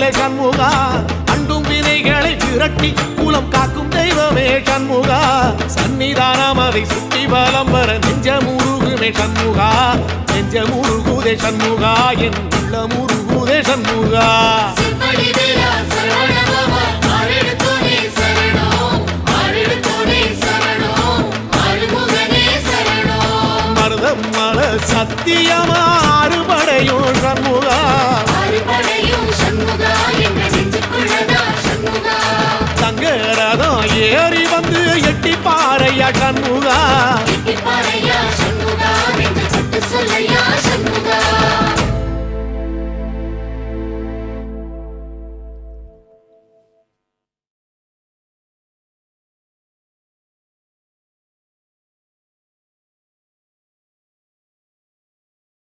அருளே சண்முகா அண்டும் வினைகளை விரட்டி குலம் காக்கும் தெய்வமே சண்முகா சன்னிதானம் அதை சுற்றி வலம் வர நெஞ்சமுருகுமே சண்முகா நெஞ்சமுருகுதே சண்முகா என் உள்ளமுருகுதே சண்முகா மருதம் மல சத்தியமா அறுபடையும் சண்முகா தங்கரதம் ஏறி வந்து எட்டி பாறையா சண்முகா